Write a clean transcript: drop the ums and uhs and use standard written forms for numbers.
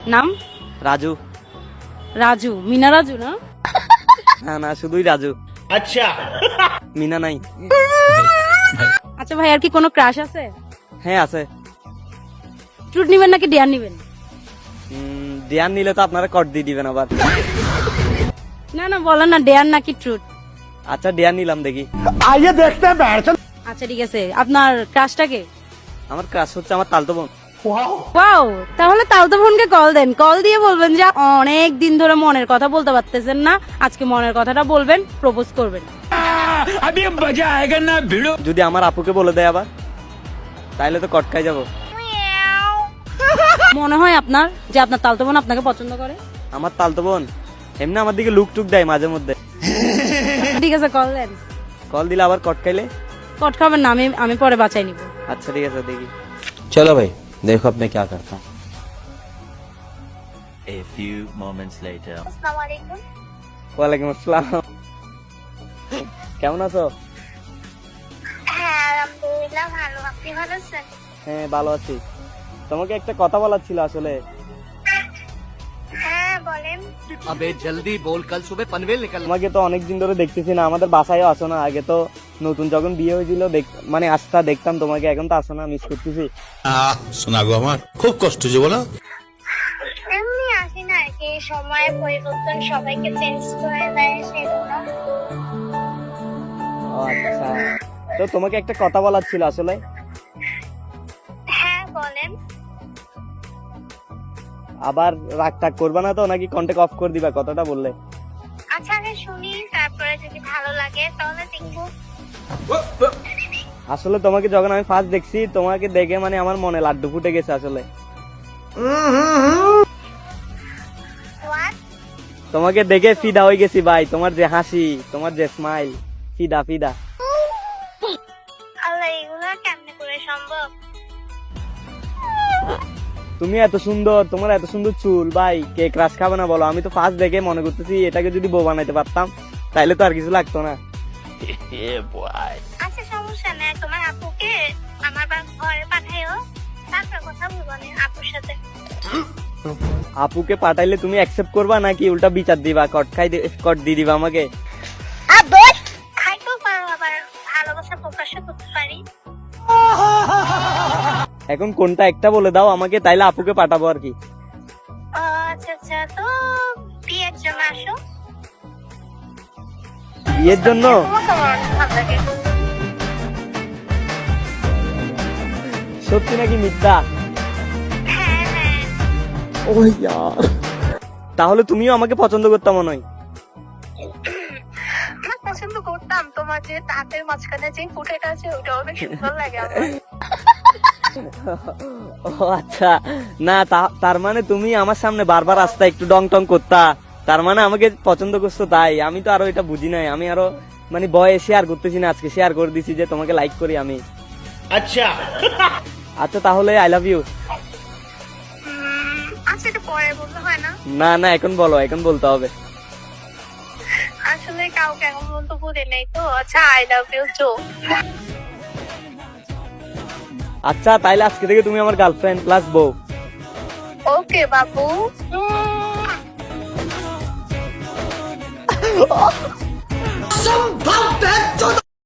নাম? রাজু। রাজু, মিনা রাজু না? না না, শুধুই রাজু। अच्छा মিনা নাই। আচ্ছা ভাই, আর কি কোনো ক্রাশ আছে? হ্যাঁ আছে। ট্রুথ নিবেন নাকি ডেয়ার নিবেন? দেয়ান নিলে তো আপনারা কট দিয়ে দিবেন আবার। না না, বলেন না ডেয়ার নাকি ট্রুথ। আচ্ছা দেয়ান নিলাম, দেখি। आइए देखते हैं बैठ আচ্ছা ঠিক আছে, আপনার ক্রাশটাকে? আমার ক্রাশ হচ্ছে আমার তালতো বোন। ওয়াও, তাহলে তালতো বোনকে কল দেন, কল দিয়ে বলবেন যে অনেক দিন ধরে মনের কথা বলতে পারতেছেন না, আজকে মনের কথাটা বলবেন, প্রপোজ করবেন। अभी मजा आएगा ना भिड़ो। যদি আমার আপুকে বলে দেয় আবার, তাইলে তো কটকাই যাব। মনে হয় আপনার যে আপনার তালতো বোন আপনাকে পছন্দ করে? আমার তালতো বোন এমনি আমার দিকে লুক টুক দেয় মাঝে মধ্যে। ঠিক আছে, কল দেন। কল দিলে আবার কটকাইলে? কট খাবেন না, আমি পরে বাঁচাই নিব। আচ্ছা ঠিক আছে, দেখি। चलो भाई देखो अब मैं क्या करता हूँ। A few moments later. আসসালামু আলাইকুম। ওয়ালাইকুম আসসালাম। কেমন আছো? হ্যাঁ আলহামদুলিল্লাহ ভালো, আপনি ভালো আছেন? হ্যাঁ ভালো আছি। তোমাকে একটা কথা বলার ছিল আসলে। হ্যাঁ বলেন। अबे जल्दी बोल, कल सुबह पनवेल निकल। তোমাকে তো অনেকদিন ধরে দেখতেছি না, আমাদের বাসায়ও আসো না। আগে তো নতুন যখন বিয়ে হয়েছিল মানে আসতা দেখতাম তোমাকে, এখন তো আসো না, মিস করতেছি। শোনা গো আমার খুব কষ্ট যে বলো। এমনি আসি না আর কি, সময়ের পরিবর্তন সবাইকে চেঞ্জ করে দেয় সেজন্য। ও আচ্ছা, তো তোমাকে একটা কথা বলার ছিল আসলে। হ্যাঁ বলেন। আবার রাগ টাগ করবা না তো, নাকি কন্টাক্ট অফ করে দিবা কথাটা বললে? আচ্ছা আগে শুনি, তারপরে যদি ভালো লাগে তাহলে দেখবো। আসলে তোমাকে যখন আমি ফার্স্ট দেখছি, তোমাকে দেখে মানে আমার মনে লাড্ডু ফুটে গেছে আসলে। হোয়াট? তোমাকে দেখে ফিদা হয়ে গেছি ভাই, তোমার যে হাসি, তোমার যে স্মাইল, ফিদা ফিদা। আল্লাহ, এগুলো কেমনে করে সম্ভব? তুমি এত সুন্দর, তোমার এত সুন্দর চুল ভাই, কে ক্রাশ খাবে না বলো? আমি তো ফার্স্ট দেখে মনে করতেছি এটাকে যদি বউ বানাইতে পারতাম তাইলে তো আর কিছু লাগতো না। আচ্ছা সমস্যা নেই, তোমার আপুকে আমার ঘরে পাঠাইও, তারপর কথা বলবো না আপুর সাথে। আপুকে পাঠাইলে তুমি অ্যাকসেপ্ট করবা নাকি উল্টা বিচার দিবা, কট দিয়ে দিবা আমাকে? খাইতেও পারো, আবার ভালোবাসা প্রকাশ করতে পারি। এখন কোনটা একটা বলে দাও আমাকে, তাইলে আপুকে পাঠাবো আর কি। আচ্ছা আচ্ছা, তো বিয়ের জন্য আসো। বিয়ের জন্য? তোমাকে আমার অনেক ভালো লাগে। সত্যি নাকি মিথ্যা? হ্যাঁ হ্যাঁ। ও ইয়ার, তাহলে তুমিও আমাকে পছন্দ করতে মনে হয়। আমার পছন্দ করতাম, তোমার যে দাঁতের মাঝখানে যে ফুটেটা আছে ওটা অনেক সুন্দর লাগে আমার। ও আচ্ছা, না তার মানে তুমি আমার সামনে বারবার আসতা, একটু ডং টং করতা, তার মানে আমাকে পছন্দ করছো। তাই আমি তো আরো এটা বুঝি নাই, আমি আরো মানে বয়ে শেয়ার করতেছি না, আজকে শেয়ার করে দিছি যে তোমাকে লাইক করি আমি। अच्छा আচ্ছা তাহলে আই লাভ ইউ। আচ্ছা এটা পরে বলতে হয় না? না না, এখন বলো, এখন বলতে হবে। আসলে কাউকে এখন পর্যন্ত বলে নেই তো। আচ্ছা আই লাভ ইউ টু। আচ্ছা তাইলে আজকে থেকে তুমি আমার গার্লফ্রেন্ড প্লাস বউ। ওকে বাবু। संभव है